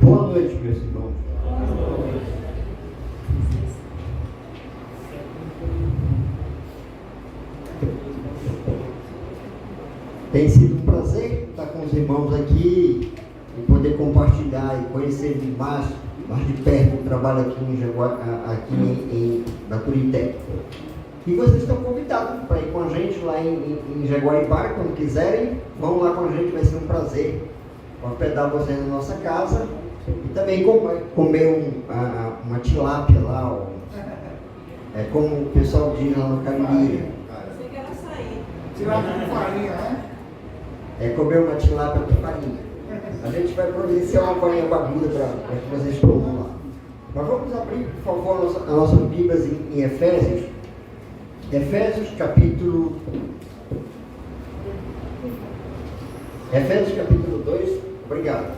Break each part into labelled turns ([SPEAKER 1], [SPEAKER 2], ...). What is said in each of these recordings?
[SPEAKER 1] Boa noite, meus irmãos. Tem sido um prazer estar com os irmãos aqui e poder compartilhar e conhecer mais de perto o trabalho aqui em Baturité. E vocês estão convidados para ir com a gente lá em Jaguaribara, quando quiserem. Vão lá com a gente, vai ser um prazer hospedar vocês na nossa casa. E também comer uma tilápia lá, como o pessoal diz lá no Cariri.
[SPEAKER 2] Você quer açaí.
[SPEAKER 3] Tilápia com farinha, né?
[SPEAKER 1] Comer uma tilápia com farinha. A gente vai providenciar uma farinha bagulha para que vocês comam lá. Mas vamos abrir, por favor, a nossa Bíblia em Efésios. Efésios capítulo 2, obrigado.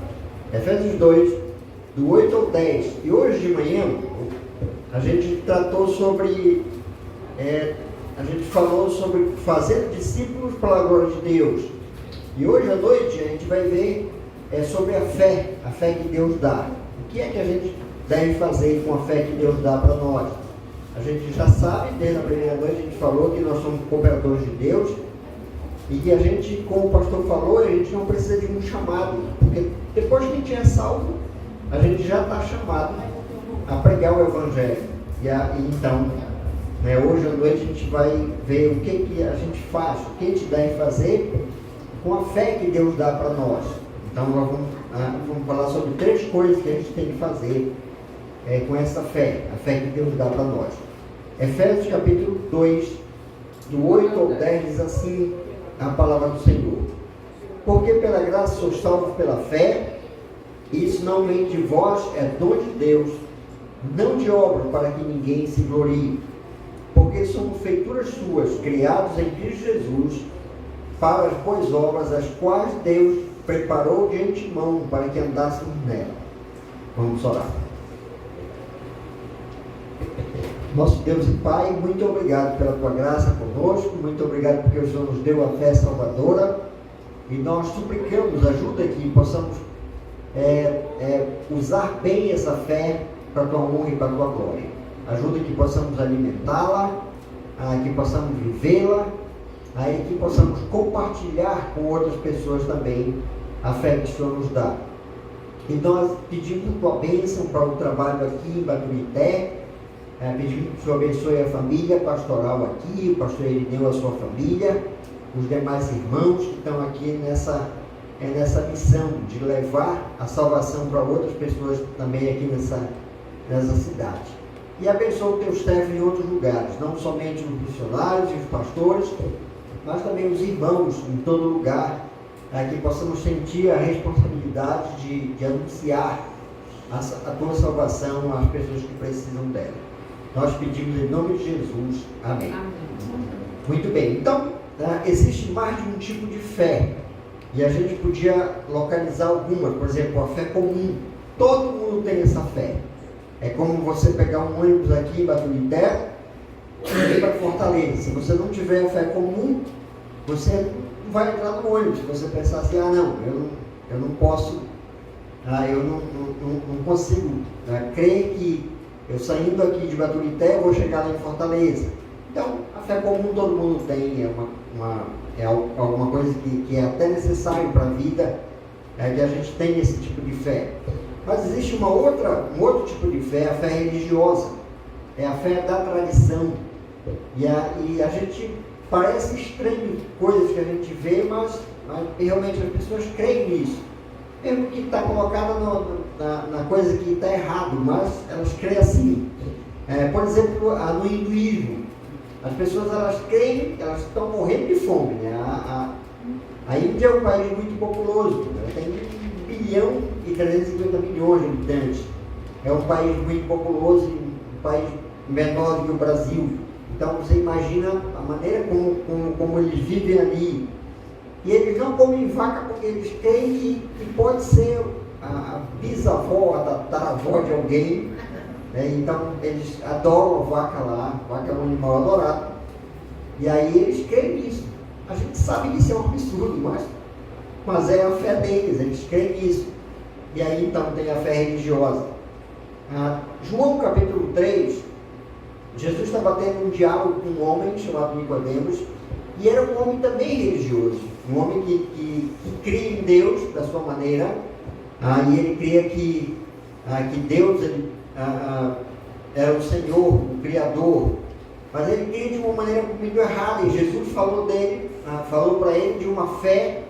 [SPEAKER 1] Efésios 2, do 8 ao 10. E hoje de manhã, a gente tratou sobre, a gente falou sobre fazer discípulos para a glória de Deus. E hoje à noite a gente vai ver sobre a fé que Deus dá. O que é que a gente deve fazer com a fé que Deus dá para nós? A gente já sabe, desde a primeira noite a gente falou que nós somos cooperadores de Deus e que a gente, como o pastor falou, a gente não precisa de um chamado, porque depois que a gente é salvo, a gente já está chamado a pregar o Evangelho. Então, hoje à noite a gente vai ver o que a gente faz, o que a gente deve fazer com a fé que Deus dá para nós. Então, nós vamos falar sobre 3 coisas que a gente tem que fazer com essa fé, a fé que Deus dá para nós. Efésios capítulo 2, do 8 ao 10, diz assim a palavra do Senhor: porque pela graça sois salvos pela fé, e isso não vem de vós, é dom de Deus, não de obra, para que ninguém se glorie. Porque somos feituras suas, criados em Cristo Jesus, para as boas obras, as quais Deus preparou de antemão para que andássemos nela. Vamos orar. Nosso Deus e Pai, muito obrigado pela tua graça conosco, muito obrigado porque o Senhor nos deu a fé salvadora, e nós suplicamos, ajuda que possamos usar bem essa fé para a tua honra e para a tua glória. Ajuda que possamos alimentá-la, que possamos vivê-la, que possamos compartilhar com outras pessoas também a fé que o Senhor nos dá. E nós pedimos a tua bênção para o trabalho aqui em Baturité. Pedimos que o Senhor abençoe a família pastoral aqui, o pastor Irineu, a sua família, os demais irmãos que estão aqui nessa missão de levar a salvação para outras pessoas também aqui nessa cidade. E abençoe o teu staff em outros lugares, não somente os missionários e os pastores, mas também os irmãos em todo lugar, que possamos sentir a responsabilidade de anunciar a tua salvação às pessoas que precisam dela. Nós pedimos em nome de Jesus. Amém. Amém. Muito bem. Então, existe mais de um tipo de fé. E a gente podia localizar algumas. Por exemplo, a fé comum. Todo mundo tem essa fé. É como você pegar um ônibus aqui em Baturité e ir para Fortaleza. Se você não tiver a fé comum, você não vai entrar no ônibus. Se você pensar assim, eu não posso, eu não consigo crer que eu saindo aqui de Baturité, eu vou chegar lá em Fortaleza. Então, a fé comum todo mundo tem, é alguma coisa que é até necessário para a vida, que a gente tem esse tipo de fé. Mas existe um outro tipo de fé, a fé religiosa. É a fé da tradição. E a gente parece estranho coisas que a gente vê, mas realmente as pessoas creem nisso. Mesmo que está colocada na coisa que está errado, mas elas creem assim. Por exemplo, no hinduísmo, as pessoas elas creem, elas estão morrendo de fome. Né? A Índia é um país muito populoso, tem 1 bilhão e 350 milhões de habitantes. É um país muito populoso, um país menor do que o Brasil. Então você imagina a maneira como eles vivem ali. E eles não comem vaca porque eles creem que pode ser a bisavó, a tataravó de alguém. Então eles adoram a vaca lá, a vaca é um animal adorado. E aí eles creem nisso. A gente sabe que isso é um absurdo, mas é a fé deles, eles creem nisso. e aí então tem a fé religiosa. João capítulo 3, Jesus estava tendo um diálogo com um homem chamado Nicodemos, e era um homem também religioso, um homem que cria em Deus da sua maneira, e ele cria que Deus era o Senhor, o Criador, mas ele cria de uma maneira muito errada, e Jesus falou para ele de uma fé,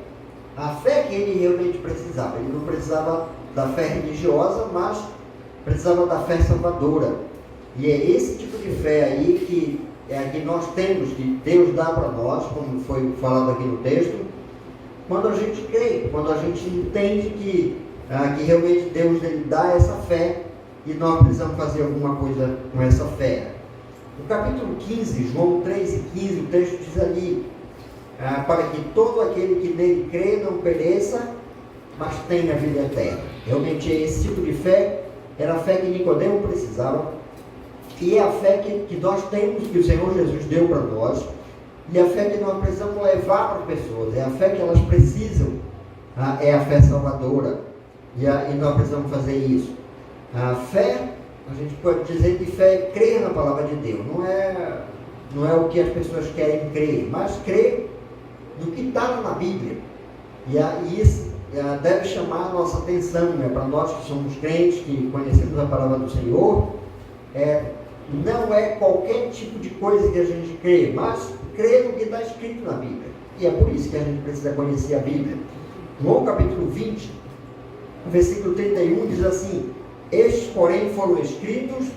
[SPEAKER 1] a fé que ele realmente precisava. Ele não precisava da fé religiosa, mas precisava da fé salvadora. E é esse tipo de fé aí que nós temos, que Deus dá para nós, como foi falado aqui no texto, quando a gente crê, quando a gente entende que realmente Deus ele dá essa fé e nós precisamos fazer alguma coisa com essa fé. No capítulo 15, João 3 e 15, o texto diz ali, para que todo aquele que nele crê não pereça, mas tenha vida eterna. Realmente esse tipo de fé era a fé que Nicodemo precisava, e é a fé que nós temos, que o Senhor Jesus deu para nós, e a fé que nós precisamos levar para as pessoas, é a fé que elas precisam, é a fé salvadora, e nós precisamos fazer isso. A fé, a gente pode dizer que fé é crer na palavra de Deus, não é o que as pessoas querem crer, mas crer no que está na Bíblia, e isso deve chamar a nossa atenção, para nós que somos crentes, que conhecemos a palavra do Senhor, não é qualquer tipo de coisa que a gente crê, mas crê no que está escrito na Bíblia, e é por isso que a gente precisa conhecer a Bíblia. João capítulo 20, versículo 31 diz assim: estes, porém, foram escritos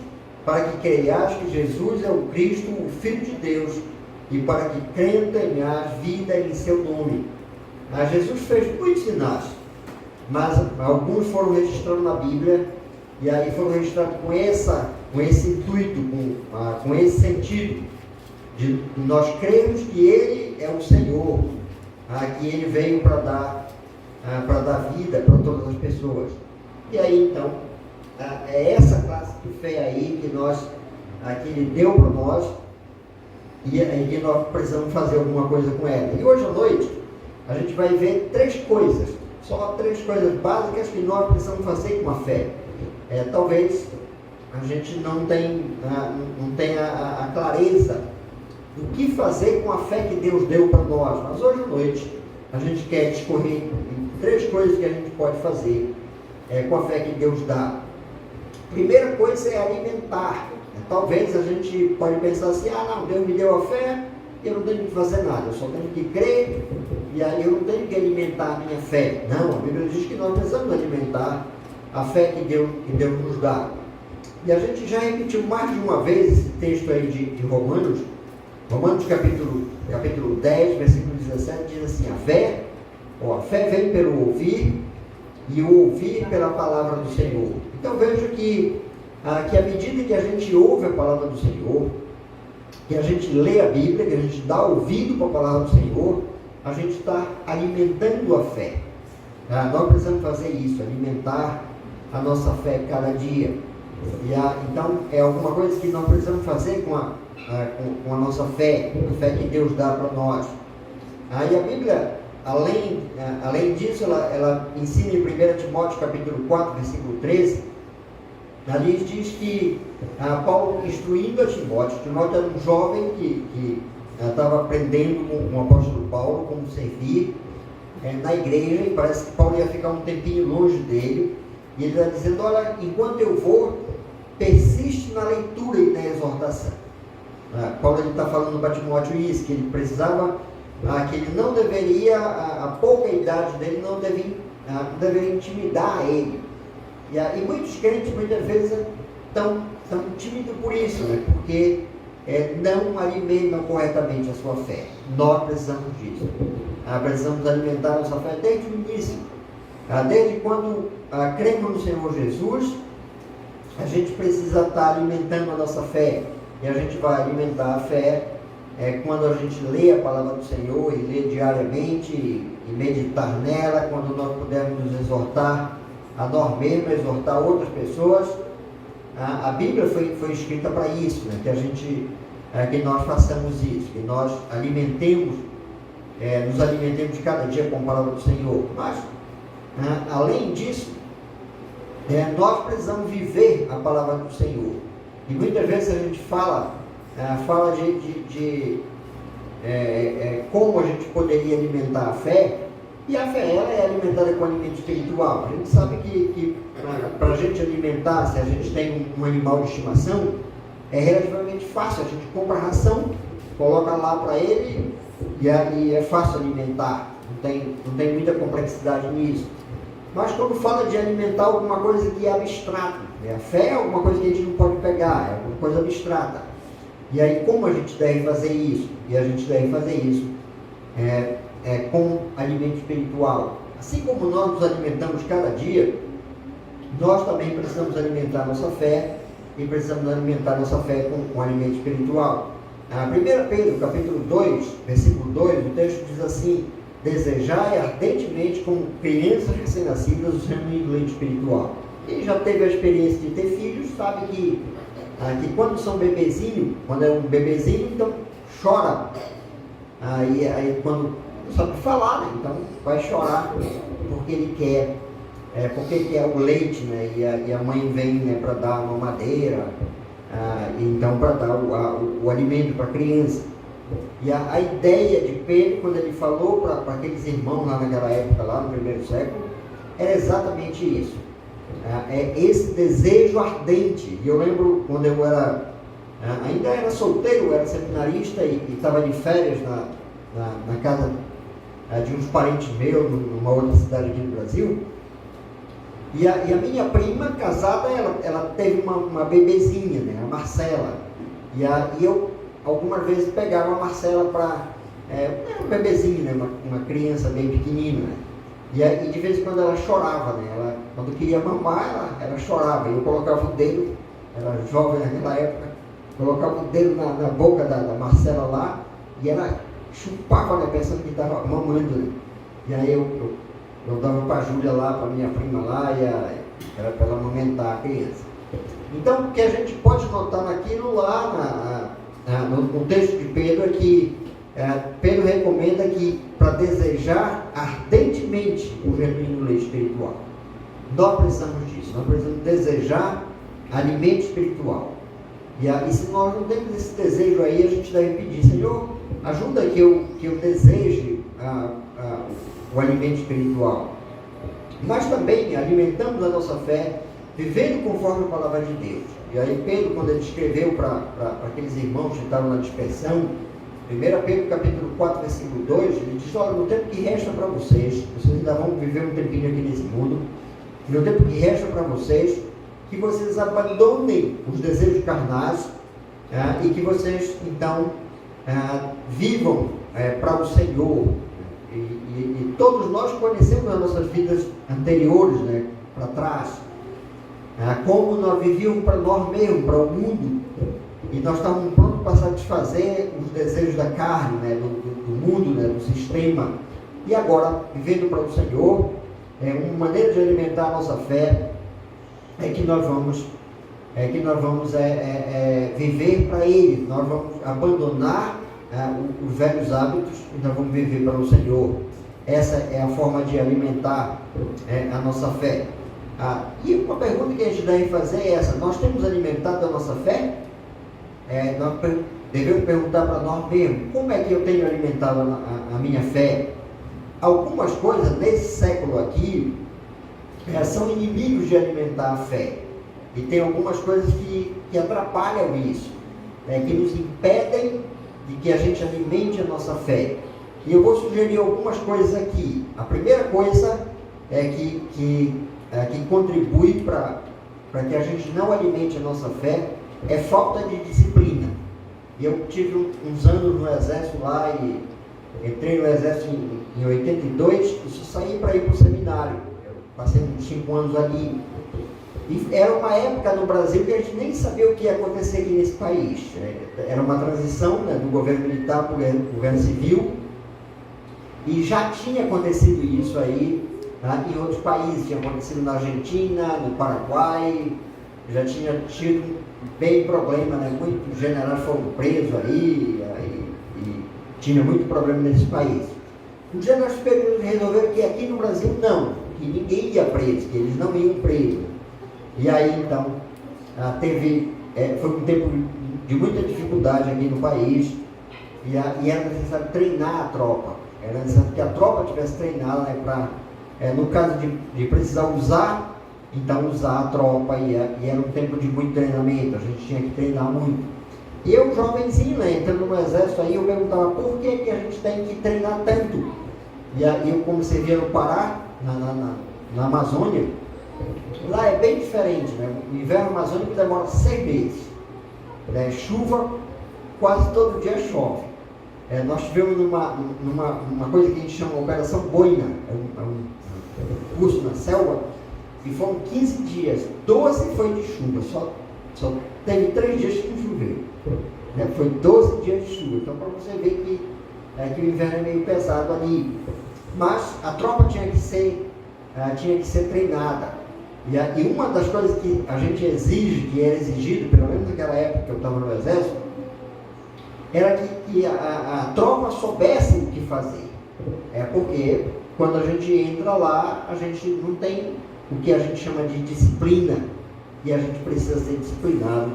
[SPEAKER 1] para que creias que Jesus é o Cristo, o Filho de Deus, e para que crendo tenhas vida em seu nome. Jesus fez muitos sinais, mas alguns foram registrados na Bíblia, e aí foram registrados com esse intuito, com esse sentido, de nós cremos que Ele é o Senhor, que Ele veio para dar vida para todas as pessoas. E aí então, é essa classe de fé aí que Ele deu para nós, e que nós precisamos fazer alguma coisa com ela. E hoje à noite, a gente vai ver só três coisas básicas que nós precisamos fazer com a fé. Talvez a gente não tenha a clareza do que fazer com a fé que Deus deu para nós, mas hoje à noite a gente quer discorrer em três coisas que a gente pode fazer com a fé que Deus dá. Primeira coisa é alimentar. Talvez a gente pode pensar assim, não, Deus me deu a fé, eu não tenho que fazer nada, eu só tenho que crer, e aí eu não tenho que alimentar a minha fé. Não, a Bíblia diz que nós precisamos alimentar a fé que Deus nos dá. E a gente já repetiu mais de uma vez esse texto aí de Romanos capítulo 10, versículo 17, diz assim: a fé vem pelo ouvir, e o ouvir pela palavra do Senhor. Então veja que à medida que a gente ouve a palavra do Senhor, que a gente lê a Bíblia, que a gente dá ouvido para a palavra do Senhor, a gente está alimentando a fé. Nós precisamos fazer isso, alimentar a nossa fé cada dia. Então é alguma coisa que nós precisamos fazer com a nossa fé, a fé que Deus dá para nós. E a Bíblia, além disso, ela ensina em 1 Timóteo capítulo 4, versículo 13, ali diz que Paulo instruindo a Timóteo era um jovem que estava aprendendo com o apóstolo Paulo como servir na igreja, e parece que Paulo ia ficar um tempinho longe dele, e ele está dizendo: olha, enquanto eu vou, persiste na leitura e na exortação. Paulo está falando para Timóteo isso, que ele precisava, que ele não deveria, a pouca idade dele não deveria intimidar ele. E muitos crentes muitas vezes estão tímidos por isso, porque não alimentam corretamente a sua fé. Nós precisamos disso. Precisamos alimentar a nossa fé desde o início. Desde quando cremos no Senhor Jesus, a gente precisa estar alimentando a nossa fé. E a gente vai alimentar a fé quando a gente lê a palavra do Senhor, e lê diariamente, e meditar nela, quando nós pudermos nos exortar a nós mesmos, exortar outras pessoas. A Bíblia foi escrita para isso, que nós façamos isso, que nós nos alimentemos cada dia com a palavra do Senhor. Mas, além disso, nós precisamos viver a palavra do Senhor. E muitas vezes a gente fala de como a gente poderia alimentar a fé, e a fé ela é alimentada com alimento espiritual. A gente sabe que para a gente alimentar, se a gente tem um animal de estimação, é relativamente fácil. A gente compra ração, coloca lá para ele e é fácil alimentar. Não tem muita complexidade nisso. Mas quando fala de alimentar alguma coisa que é abstrata, a fé é alguma coisa que a gente não pode pegar, é alguma coisa abstrata. E aí como a gente deve fazer isso? E a gente deve fazer isso com alimento espiritual. Assim como nós nos alimentamos cada dia, nós também precisamos alimentar nossa fé e precisamos alimentar nossa fé com alimento espiritual. 1 Pedro, capítulo 2, versículo 2, o texto diz assim: desejai ardentemente como crianças recém-nascidas o genuíno leite espiritual. Quem já teve a experiência de ter filhos sabe que quando são bebezinho, quando é um bebezinho, então chora. Aí quando não sabe falar, né? Então vai chorar porque ele quer, porque ele quer o leite, né? E a mãe vem, né, para dar uma mamadeira, então para dar o alimento para a criança. E a ideia de Pedro, quando ele falou para aqueles irmãos lá naquela época, lá no primeiro século, era exatamente isso. É esse desejo ardente. E eu lembro quando eu ainda era solteiro, eu era seminarista e estava de férias na casa de uns parentes meus, numa outra cidade aqui no Brasil. E a minha prima, casada, ela teve uma bebezinha, né, a Marcela. E eu algumas vezes pegava a Marcela para um bebezinho, né, uma criança bem pequenina, né? E de vez em quando ela chorava, né? Quando queria mamar, ela chorava. E eu colocava o dedo, era jovem naquela época, colocava o dedo na boca da Marcela lá, e ela chupava, né, pensando que estava mamando, né? E aí eu dava para a Júlia lá, para minha prima lá, e era para ela amamentar a criança. Então, o que a gente pode notar naquilo lá, no texto de Pedro, é que Pedro recomenda que para desejar ardentemente o genuíno leite espiritual. Nós precisamos disso, nós precisamos desejar alimento espiritual. E se nós não temos esse desejo aí, a gente deve pedir: Senhor, ajuda que eu deseje o alimento espiritual. Nós também alimentamos a nossa fé vivendo conforme a palavra de Deus. E aí Pedro, quando ele escreveu para aqueles irmãos que estavam na dispersão, 1 Pedro capítulo 4, versículo 2, ele diz: olha, no tempo que resta para vocês ainda vão viver um tempinho aqui nesse mundo, e no tempo que resta para vocês, que vocês abandonem os desejos carnais, e que vocês então vivam para o Senhor. E todos nós conhecemos as nossas vidas anteriores, né, para trás, como nós vivíamos para nós mesmos, para o mundo, e nós estávamos prontos para satisfazer os desejos da carne, né, do mundo, né, do sistema. E agora, vivendo para o Senhor, uma maneira de alimentar a nossa fé é que nós vamos viver para Ele. Nós vamos abandonar os velhos hábitos e nós vamos viver para o Senhor. Essa é a forma de alimentar a nossa fé. E uma pergunta que a gente deve fazer é essa: nós temos alimentado a nossa fé? Nós devemos perguntar para nós mesmos: como é que eu tenho alimentado a minha fé? Algumas coisas nesse século aqui são inimigos de alimentar a fé, e tem algumas coisas que atrapalham isso, que nos impedem de que a gente alimente a nossa fé. E eu vou sugerir algumas coisas aqui. A primeira coisa que contribui para que a gente não alimente a nossa fé é falta de disciplina. E eu tive uns anos no exército lá, e entrei no exército em 82 e só saí para ir para o seminário. Eu passei uns 5 anos ali. E era uma época no Brasil que a gente nem sabia o que ia acontecer aqui nesse país. Era uma transição, né, do governo militar para o governo civil, e já tinha acontecido isso aí em outros países. Tinha acontecido na Argentina, no Paraguai, já tinha tido bem problema, né? Muitos generais foram presos aí, e tinha muito problema nesse país. Os generais superiores resolveram que aqui no Brasil não, que ninguém ia preso, que eles não iam presos. E aí então foi um tempo de muita dificuldade aqui no país, e era necessário treinar a tropa. Era necessário que a tropa tivesse treinada, né, no caso de precisar usar, então usar a tropa, e era um tempo de muito treinamento, a gente tinha que treinar muito. E eu, jovenzinho, né, entrando no exército, aí eu perguntava por que a gente tem que treinar tanto. E aí eu, como servia no Pará, na Amazônia, lá é bem diferente, né? O inverno amazônico demora 6 meses, né? Chuva, quase todo dia chove. Nós tivemos numa coisa que a gente chama de Operação Boina, um curso na selva, e foram 15 dias, 12 foi de chuva, só teve 3 dias que não choveu, né? Foi 12 dias de chuva. Então, para você ver que o inverno é meio pesado ali. Mas a tropa tinha que ser treinada. E uma das coisas que a gente exige, que era exigido, pelo menos naquela época que eu estava no exército, era que a tropa soubesse o que fazer. Porque quando a gente entra lá, a gente não tem o que a gente chama de disciplina, e a gente precisa ser disciplinado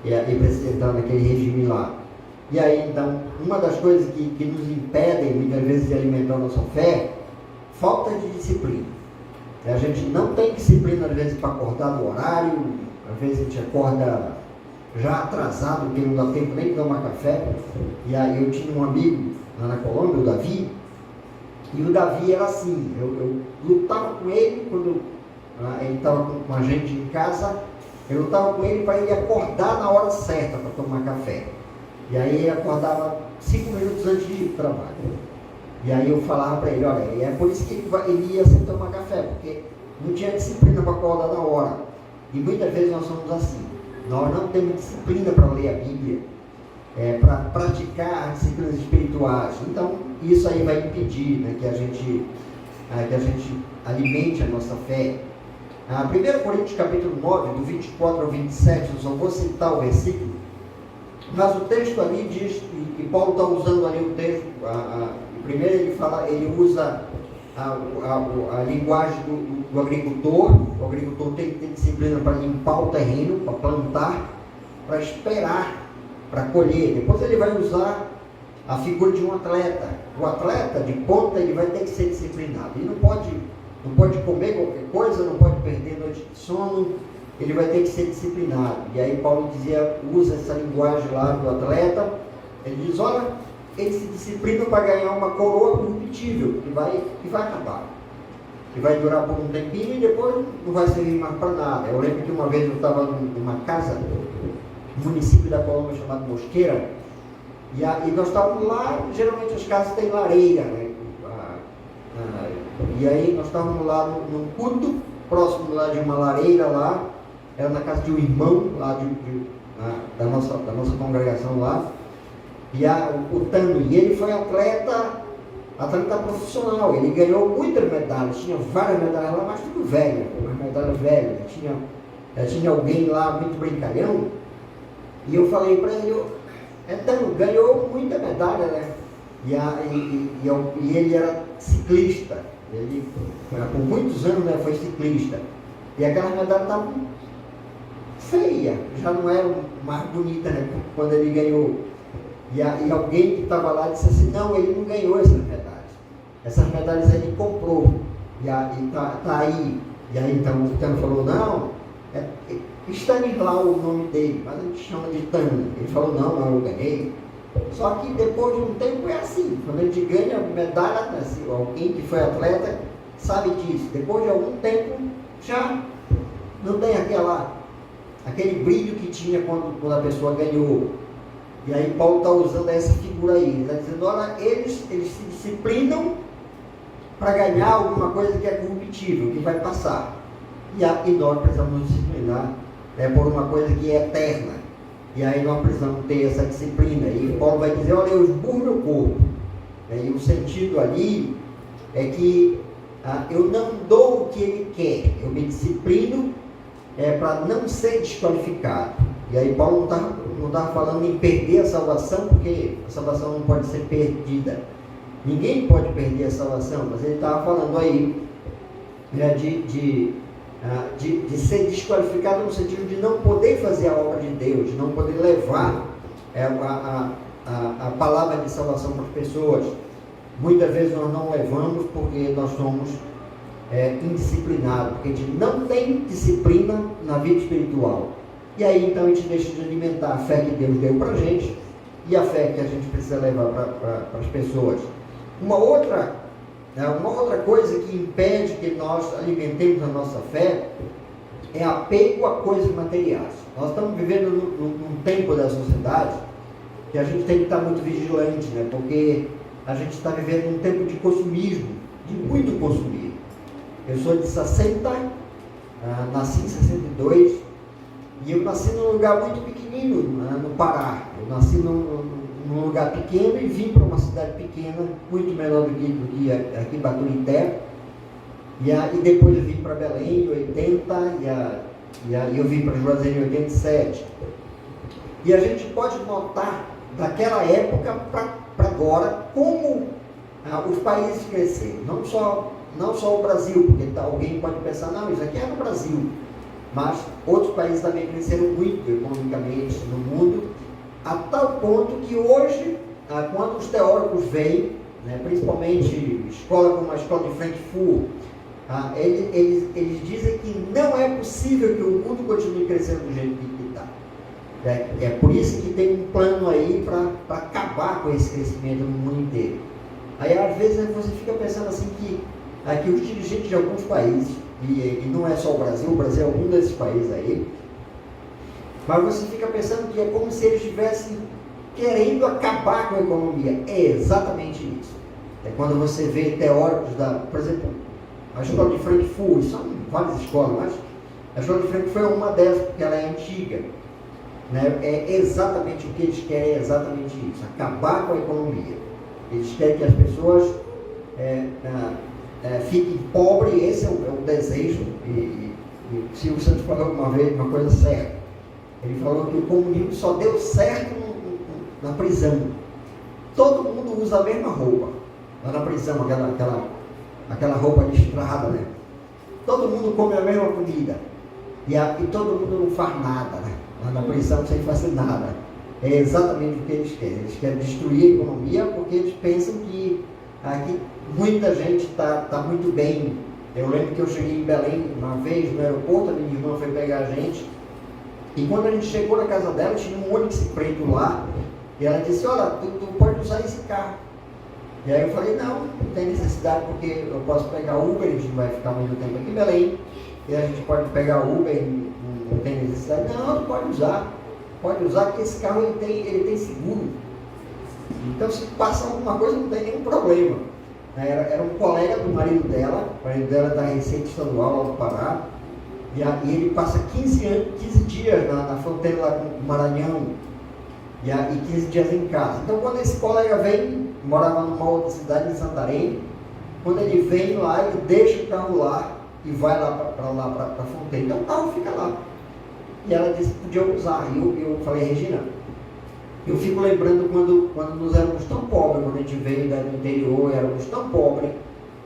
[SPEAKER 1] e precisa entrar naquele regime lá. E aí, então, uma das coisas que nos impedem, muitas vezes, de alimentar a nossa fé, falta de disciplina. A gente não tem disciplina, às vezes, para acordar no horário, às vezes a gente acorda já atrasado, porque não dá tempo nem de tomar café. E aí eu tinha um amigo lá na Colômbia, o Davi, e o Davi era assim, eu lutava com ele quando ele estava com a gente em casa, eu lutava com ele para ele acordar na hora certa para tomar café. E aí ele acordava 5 minutos antes de ir para o trabalho. E aí eu falava para ele, olha, é por isso que ele ia sem tomar café, porque não tinha disciplina para acordar na hora. E muitas vezes nós somos assim, nós não temos disciplina para ler a Bíblia, para praticar as disciplinas espirituais. Então, isso aí vai impedir, né, que a gente alimente a nossa fé. 1 Coríntios capítulo 9, do 24 ao 27, eu só vou citar o versículo, mas o texto ali diz, e Paulo está usando ali o texto, primeiro ele usa a linguagem do agricultor. O agricultor tem que ter disciplina para limpar o terreno, para plantar, para esperar, para colher. Depois ele vai usar a figura de um atleta. O atleta de ponta, ele vai ter que ser disciplinado. Ele não pode comer qualquer coisa, não pode perder noite de sono, ele vai ter que ser disciplinado. E aí Paulo usa essa linguagem lá do atleta. Ele diz, olha, ele se disciplina para ganhar uma coroa corruptível, que vai acabar, que vai durar por um tempinho e depois não vai servir mais para nada. Eu lembro que uma vez eu estava numa casa, no município da Colômbia chamado Mosqueira, e nós estávamos lá, geralmente as casas têm lareira, né? E aí nós estávamos lá num culto, próximo lá de uma lareira lá, era na casa de um irmão lá da nossa congregação lá, e o Tano, e ele foi atleta profissional, ele ganhou muitas medalhas, tinha várias medalhas lá, mas tudo velho, umas medalhas velhas, tinha alguém lá muito brincalhão, e eu falei para ele, Tano, ganhou muita medalha, né? E ele era ciclista, ele por muitos anos, né, foi ciclista, e aquelas medalhas estavam feias, já não eram mais bonitas, né, quando ele ganhou. E alguém que estava lá disse assim, não, ele não ganhou essas medalhas ele comprou, e tá aí. E aí então o Tano falou, não, Stanislau o nome dele, mas a gente chama de Tano. Ele falou, não, eu ganhei. Só que depois de um tempo é assim, quando a gente ganha medalha, assim, alguém que foi atleta sabe disso, depois de algum tempo já não tem aquele brilho que tinha quando a pessoa ganhou. E aí Paulo está usando essa figura aí, ele está dizendo, olha, eles se disciplinam para ganhar alguma coisa que é corruptível, que vai passar. E nós precisamos nos disciplinar por uma coisa que é eterna. E aí nós precisamos ter essa disciplina. E Paulo vai dizer, olha, eu esburro meu corpo. E o sentido ali é que eu não dou o que ele quer, eu me disciplino para não ser desqualificado. E aí Paulo não está falando em perder a salvação, porque a salvação não pode ser perdida. Ninguém pode perder a salvação, mas ele estava falando aí de ser desqualificado no sentido de não poder fazer a obra de Deus, de não poder levar a palavra de salvação para as pessoas. Muitas vezes nós não levamos porque nós somos indisciplinados, porque a gente não tem disciplina na vida espiritual. E aí então a gente deixa de alimentar a fé que Deus deu para a gente e a fé que a gente precisa levar para as pessoas. Uma outra coisa que impede que nós alimentemos a nossa fé é apego a coisas materiais. Nós estamos vivendo num tempo da sociedade que a gente tem que estar muito vigilante, né? Porque a gente está vivendo num tempo de consumismo, de muito consumismo. Eu sou de 60, nasci em 62, e eu nasci num lugar muito pequenino, no Pará. Eu nasci num lugar pequeno e vim para uma cidade pequena, muito menor do que aqui em Baturité. E depois eu vim para Belém em 80, e aí eu vim para Juazeiro em 87. E a gente pode notar, daquela época para agora, como os países cresceram. Não só o Brasil, porque alguém pode pensar, não, isso aqui é no Brasil. Mas outros países também cresceram muito economicamente no mundo, a tal ponto que hoje, quando os teóricos vêm, né, principalmente escola como a escola de Frankfurt, eles dizem que não é possível que o mundo continue crescendo do jeito que está. É por isso que tem um plano aí para acabar com esse crescimento no mundo inteiro. Aí às vezes você fica pensando assim que os dirigentes de alguns países, e não é só o Brasil é um desses países aí, mas você fica pensando que é como se eles estivessem querendo acabar com a economia. É exatamente isso. É quando você vê teóricos por exemplo, a escola de Frankfurt, são várias escolas, mas a escola de Frankfurt foi uma delas, porque ela é antiga. Né? É exatamente o que eles querem, é exatamente isso, acabar com a economia. Eles querem que as pessoas fiquem pobres, esse é o desejo. E o Silvio Santos falou uma vez uma coisa certa. Ele falou que o comunismo só deu certo na prisão. Todo mundo usa a mesma roupa lá na prisão, aquela roupa listrada, né? Todo mundo come a mesma comida e todo mundo não faz nada, né? Lá na prisão sem fazer nada. É exatamente o que eles querem. Eles querem destruir a economia porque eles pensam que aqui muita gente está muito bem. Eu lembro que eu cheguei em Belém uma vez no aeroporto, a minha irmã foi pegar a gente, e quando a gente chegou na casa dela, tinha um Onix preto lá, e ela disse, olha, tu pode usar esse carro. E aí eu falei, não tem necessidade, porque eu posso pegar Uber, a gente não vai ficar muito tempo aqui em Belém, e a gente pode pegar Uber, não tem necessidade. Não, pode usar, que esse carro ele tem seguro. Então se passa alguma coisa não tem nenhum problema. Era um colega do marido dela, o marido dela da Receita Estadual lá do Pará, e ele passa 15 dias na fronteira lá com o Maranhão, e 15 dias em casa. Então quando esse colega vem, morava numa outra cidade, em Santarém, quando ele vem lá, ele deixa o carro lá e vai lá para a fronteira. Então o carro fica lá. E ela disse que podia usar. E eu falei, Regina, eu fico lembrando quando nós éramos tão pobres, quando a gente veio do interior, éramos tão pobres,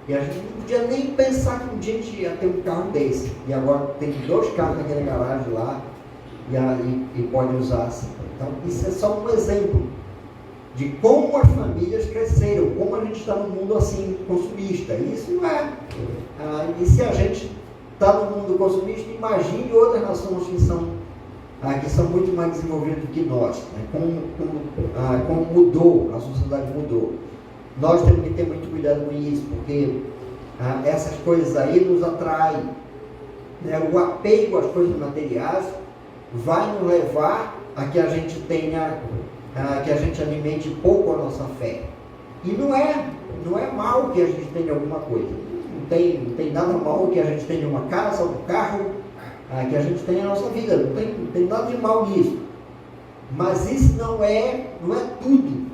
[SPEAKER 1] e a gente não podia nem pensar que um dia a gente ia ter um carro desse. E agora tem 2 carros naquela garagem lá, e pode usar assim. Então isso é só um exemplo de como as famílias cresceram, como a gente está num mundo assim, consumista. Isso não é. E se a gente está no mundo consumista, imagine outras nações que são muito mais desenvolvidas do que nós, né? Como mudou, a sociedade mudou. Nós temos que ter muito cuidado com isso, porque essas coisas aí nos atraem, né? O apego às coisas materiais vai nos levar a que a gente que a gente alimente pouco a nossa fé. E não é mal que a gente tenha alguma coisa. Não tem nada mal que a gente tenha uma casa, um carro, que a gente tenha a nossa vida. Não tem nada de mal nisso. Mas isso não é tudo.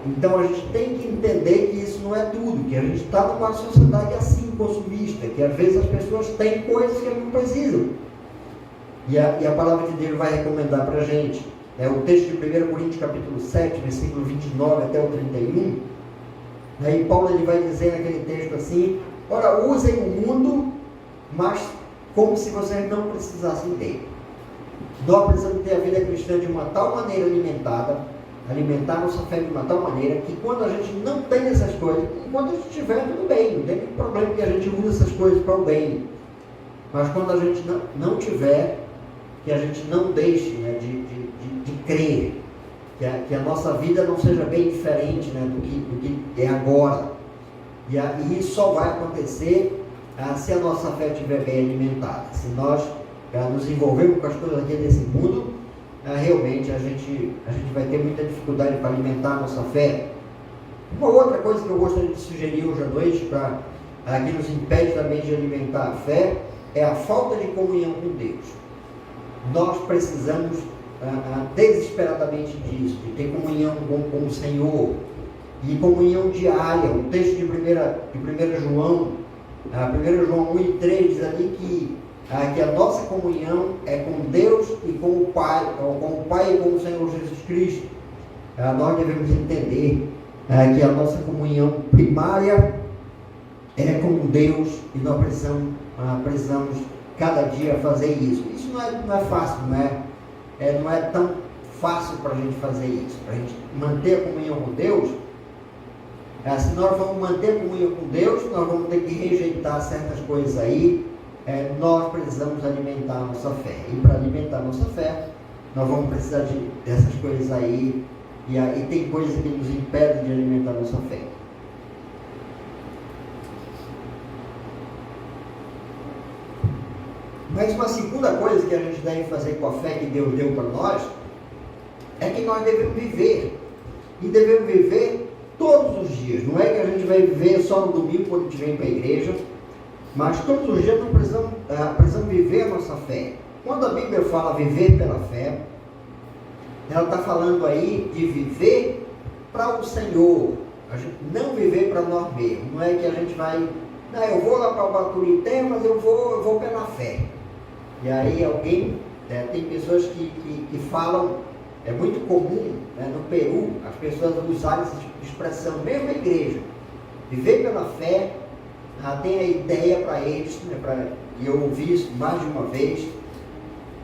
[SPEAKER 1] Então a gente tem que entender que isso não é tudo, que a gente está numa sociedade assim, consumista, que às vezes as pessoas têm coisas que elas não precisam. E a palavra de Deus vai recomendar para a gente. O texto de 1 Coríntios capítulo 7, versículo 29 até o 31. Aí Paulo ele vai dizer naquele texto assim, ora, usem o mundo mas como se vocês não precisassem dele. Nós precisamos ter a vida cristã de uma tal maneira alimentar nossa fé de uma tal maneira que quando a gente não tem essas coisas, enquanto a gente tiver, tudo bem, não tem nenhum problema que a gente use essas coisas para o bem. Mas quando a gente não tiver, que a gente não deixe, né, de crer, que a nossa vida não seja bem diferente, né, do que é agora. E isso só vai acontecer se a nossa fé estiver bem alimentada. Se nós nos envolvermos com as coisas aqui desse mundo, realmente a gente vai ter muita dificuldade para alimentar a nossa fé. Uma outra coisa que eu gostaria de sugerir hoje à noite, que nos impede também de alimentar a fé, é a falta de comunhão com Deus. Nós precisamos desesperadamente disso, de ter comunhão com o Senhor, e comunhão diária. O texto de 1 João, 1 João 1 e 3 diz ali que a nossa comunhão é com Deus e com o Pai, ou com o Pai e com o Senhor Jesus Cristo. Nós devemos entender que a nossa comunhão primária é com Deus, e nós precisamos cada dia fazer isso. Isso não é fácil, não é tão fácil para a gente fazer isso. Para a gente manter a comunhão com Deus, se nós vamos manter a comunhão com Deus, nós vamos ter que rejeitar certas coisas aí. Nós precisamos alimentar a nossa fé. E para alimentar a nossa fé, nós vamos precisar dessas coisas aí. E tem coisas que nos impedem de alimentar a nossa fé. Mas uma segunda coisa que a gente deve fazer com a fé que Deus deu para nós é que nós devemos viver. E devemos viver todos os dias. Não é que a gente vai viver só no domingo quando a gente vem para a igreja, mas todos os dias nós precisamos viver a nossa fé. Quando a Bíblia fala viver pela fé, ela está falando aí de viver para o Senhor. A gente não viver para nós mesmos. Não é que a gente vai, eu vou lá para o Baturité, mas eu vou pela fé. E aí alguém, tem pessoas que falam, é muito comum, no Peru, as pessoas usarem essa expressão, mesmo a igreja, viver pela fé. Tem a ideia para eles, e eu ouvi isso mais de uma vez,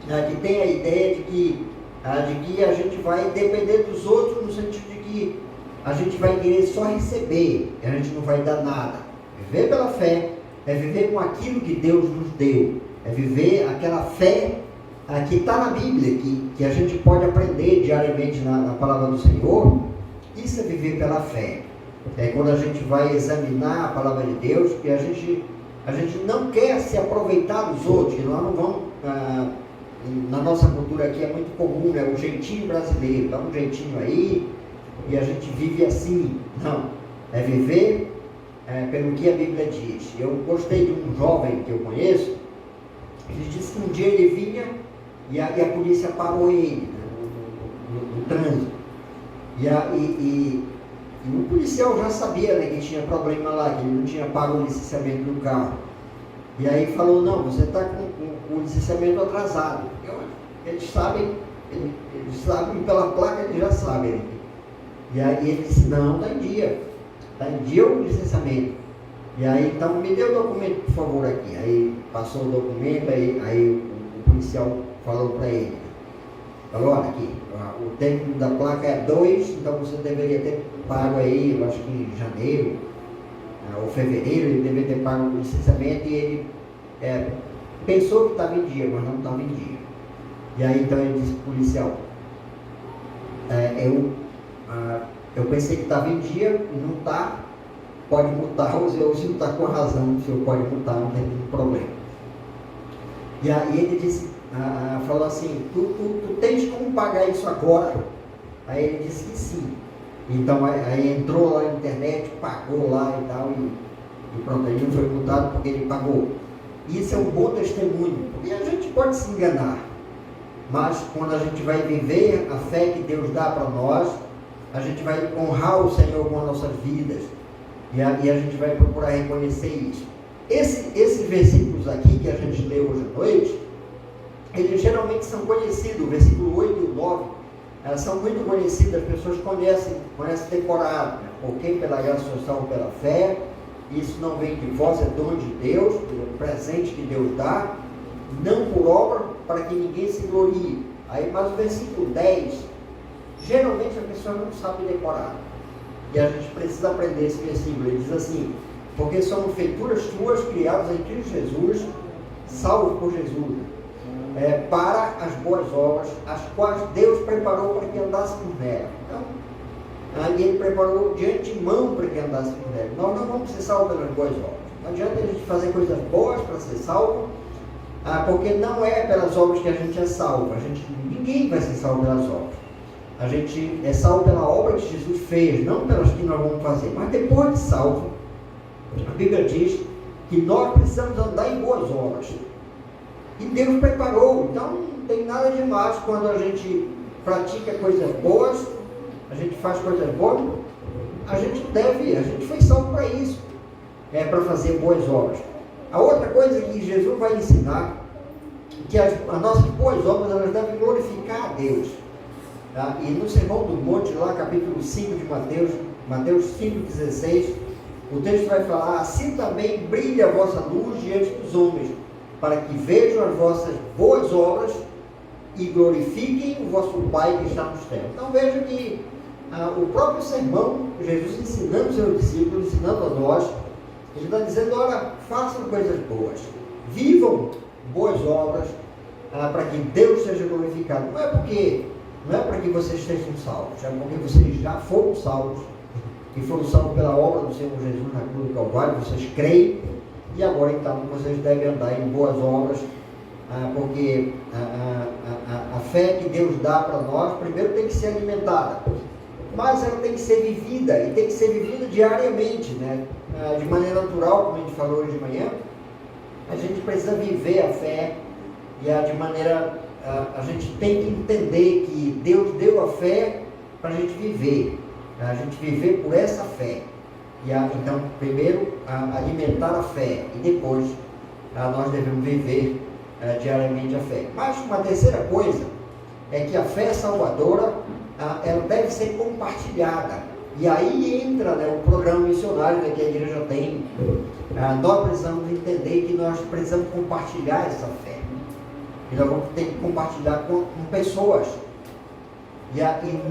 [SPEAKER 1] que tem a ideia de que a gente vai depender dos outros, no sentido de que a gente vai querer só receber, e a gente não vai dar nada. Viver pela fé é viver com aquilo que Deus nos deu, é viver aquela fé que está na Bíblia, que a gente pode aprender diariamente na palavra do Senhor. Isso é viver pela fé. Quando a gente vai examinar a palavra de Deus, que a gente não quer se aproveitar dos outros, que nós não vamos, na nossa cultura aqui é muito comum, o jeitinho brasileiro, dá um jeitinho aí, e a gente vive assim. Não, é viver pelo que a Bíblia diz. Eu gostei de um jovem que eu conheço, ele disse que um dia ele vinha e a polícia parou ele, no trânsito, e o policial já sabia, que tinha problema lá, que ele não tinha pago o licenciamento do carro. E aí falou, não, você está com o licenciamento atrasado. Eles sabem pela placa, eles já sabem. E aí ele disse, não, está em dia o licenciamento. E aí, então, me dê o documento, por favor, aqui. Aí passou o documento, aí o policial falou para ele, falou, olha aqui, o tempo da placa é 2, então você deveria ter pago aí, eu acho que em janeiro ou fevereiro, ele deveria ter pago o licenciamento, e ele pensou que estava em dia, mas não estava em dia. E aí então ele disse para o policial, eu pensei que estava em dia e não está, pode multar, ou se não está com razão, o senhor pode multar, não tem nenhum problema. E aí ele disse, falou assim, tu tens como pagar isso agora? Aí ele disse que sim. Então aí entrou lá na internet, pagou lá e tal, e pronto, ele não foi multado porque ele pagou. Isso é um bom testemunho, porque a gente pode se enganar, mas quando a gente vai viver a fé que Deus dá para nós, a gente vai honrar o Senhor com as nossas vidas, e a gente vai procurar reconhecer isso. Esses versículos aqui que a gente leu hoje à noite, eles geralmente são conhecidos, o versículo 8 e o 9, elas são muito conhecidas, as pessoas conhecem decorado, porque pela graça social, pela fé, isso não vem de vós, é dom de Deus, é um presente que Deus dá, não por obra, para que ninguém se glorie. Aí, mas o versículo 10, geralmente a pessoa não sabe decorar. E a gente precisa aprender esse versículo. Ele diz assim: porque somos feituras tuas, criadas em Cristo Jesus, salvos por Jesus, para as boas obras, as quais Deus preparou para que andássemos nela. Então, Ele preparou de antemão para que andássemos nela. Nós não vamos ser salvos pelas boas obras. Não adianta a gente fazer coisas boas para ser salvo, porque não é pelas obras que a gente é salvo. Ninguém vai ser salvo pelas obras. A gente é salvo pela obra que Jesus fez, não pelas que nós vamos fazer. Mas depois de salvo, a Bíblia diz que nós precisamos andar em boas obras. E Deus preparou. Então não tem nada demais quando a gente pratica coisas boas, a gente faz coisas boas, a gente foi salvo para isso, para fazer boas obras. A outra coisa que Jesus vai ensinar, que as nossas boas obras, elas devem glorificar a Deus. Tá? E no Sermão do Monte, lá capítulo 5 de Mateus 5,16, o texto vai falar: assim também brilha a vossa luz diante dos homens, para que vejam as vossas boas obras e glorifiquem o vosso Pai que está nos céus. Então veja que o próprio sermão, Jesus ensinando os seus discípulos, ensinando a nós, ele está dizendo: olha, façam coisas boas, vivam boas obras, para que Deus seja glorificado. Não é para que vocês estejam salvos, é porque vocês já foram salvos, e foram salvos pela obra do Senhor Jesus na cruz do Calvário. Vocês creem, e agora então vocês devem andar em boas obras, porque a fé que Deus dá para nós, primeiro tem que ser alimentada, mas ela tem que ser vivida, e tem que ser vivida diariamente, né? De maneira natural, como a gente falou hoje de manhã. A gente precisa viver a fé, e de maneira, a gente tem que entender que Deus deu a fé para a gente viver, a gente viver por essa fé. Então, primeiro, alimentar a fé, e depois nós devemos viver diariamente a fé. Mas uma terceira coisa é que a fé salvadora, ela deve ser compartilhada. E aí entra, o programa missionário, que a igreja tem. Nós precisamos entender que nós precisamos compartilhar essa fé. E nós vamos ter que compartilhar com pessoas. E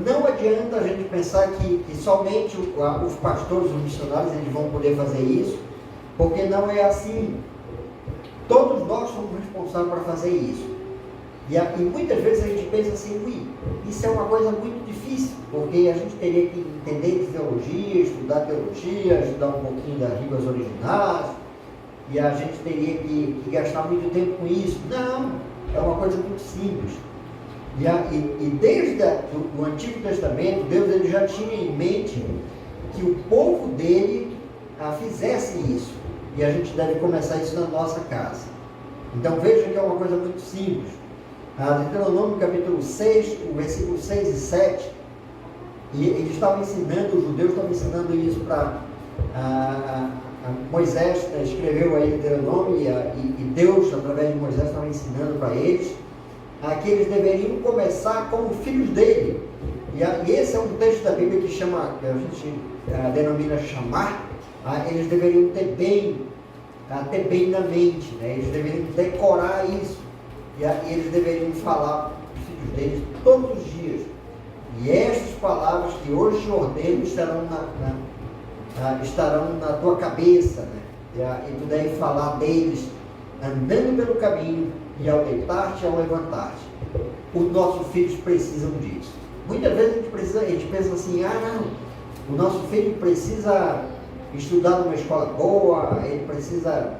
[SPEAKER 1] não adianta a gente pensar que somente os pastores, os missionários, eles vão poder fazer isso, porque não é assim. Todos nós somos responsáveis para fazer isso. E muitas vezes a gente pensa assim: isso é uma coisa muito difícil, porque a gente teria que entender de teologia, estudar um pouquinho das línguas originais, e a gente teria que gastar muito tempo com isso. Não, é uma coisa muito simples. E desde o Antigo Testamento, Deus ele já tinha em mente que o povo dele fizesse isso. E a gente deve começar isso na nossa casa. Então veja que é uma coisa muito simples. Deuteronômio capítulo 6, o versículo 6 e 7, e eles estavam ensinando, os judeus estavam ensinando isso para Moisés, escreveu aí Deuteronômio, e Deus, através de Moisés, estava ensinando para eles que eles deveriam começar como filhos dele. E esse é um texto da Bíblia que a gente denomina chamar. Eles deveriam ter bem na mente, né? Eles deveriam decorar isso, e eles deveriam falar para os filhos deles todos os dias. E estas palavras que hoje te ordeno estarão na tua cabeça, né? E tu deve falar deles andando pelo caminho, e ao deitar-te e ao levantar-te. Os nossos filhos precisam disso. Muitas vezes a gente pensa assim: não, o nosso filho precisa estudar numa escola boa, ele precisa,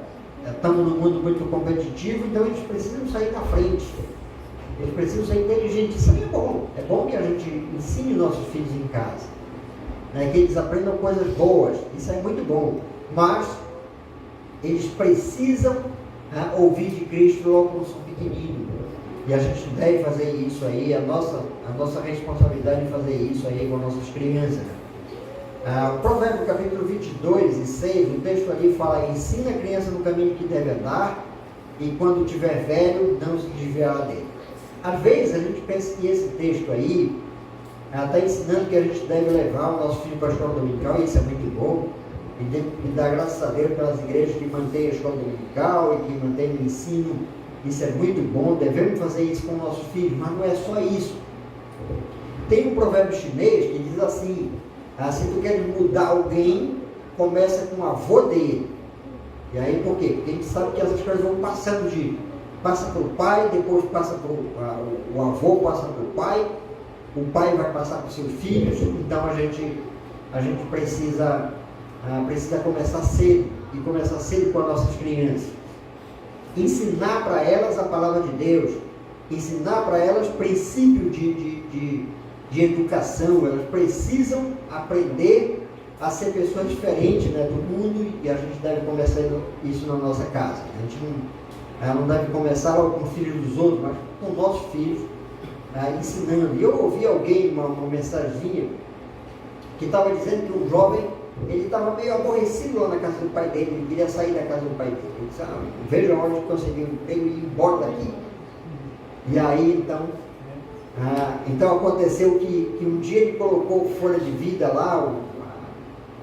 [SPEAKER 1] estamos num mundo muito competitivo, então eles precisam sair na frente, eles precisam ser inteligentes. Isso aí é bom que a gente ensine nossos filhos em casa, né? Que eles aprendam coisas boas, isso é muito bom, mas eles precisam ouvir de Cristo logo quando são pequeninos, e a gente deve fazer isso aí, a nossa responsabilidade de fazer isso aí com as nossas crianças. Provérbio capítulo 22 e 6, o texto ali fala: ensina a criança no caminho que deve andar, e quando tiver velho, não se desviará dele. Às vezes a gente pensa que esse texto aí está ensinando que a gente deve levar o nosso filho para a escola dominical, e isso é muito bom, e dar graças a Deus pelas igrejas que mantêm a escola dominical e que mantêm o ensino. Isso é muito bom, devemos fazer isso com nossos filhos, mas não é só isso. Tem um provérbio chinês que diz assim: se tu queres mudar alguém, começa com o avô dele. E aí por quê? Porque a gente sabe que essas coisas vão passando passa para o pai, depois passa para o avô, passa para o pai vai passar para os seus filhos. Então a gente precisa começar cedo, e começar cedo com as nossas crianças. Ensinar para elas a palavra de Deus, ensinar para elas princípio de educação. Elas precisam aprender a ser pessoas diferentes, né, do mundo, e a gente deve começar isso na nossa casa. A gente não deve começar logo com os filhos dos outros, mas com nossos filhos, ensinando. E eu ouvi alguém, uma mensaginha, que estava dizendo que um jovem, ele estava meio aborrecido lá na casa do pai dele, ele queria sair da casa do pai dele. Ele disse: veja onde conseguiu um emprego e ir embora daqui. E aí, então aconteceu que um dia ele colocou folha de vida lá,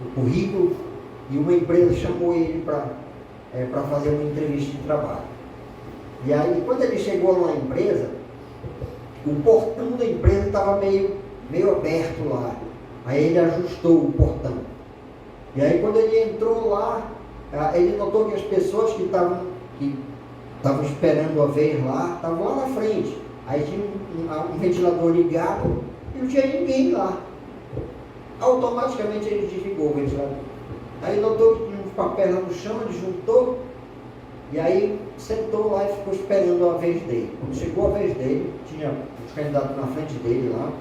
[SPEAKER 1] o currículo, e uma empresa chamou ele para fazer uma entrevista de trabalho. E aí, quando ele chegou lá na empresa, o portão da empresa estava meio aberto lá. Aí ele ajustou o portão. E aí, quando ele entrou lá, ele notou que as pessoas que estavam esperando a vez lá, estavam lá na frente. Aí tinha um ventilador ligado e não tinha ninguém lá. Automaticamente ele desligou o ventilador. Aí notou que tinha uns papéis lá no chão, ele juntou, e aí sentou lá e ficou esperando a vez dele. Quando chegou a vez dele, tinha os candidatos na frente dele lá.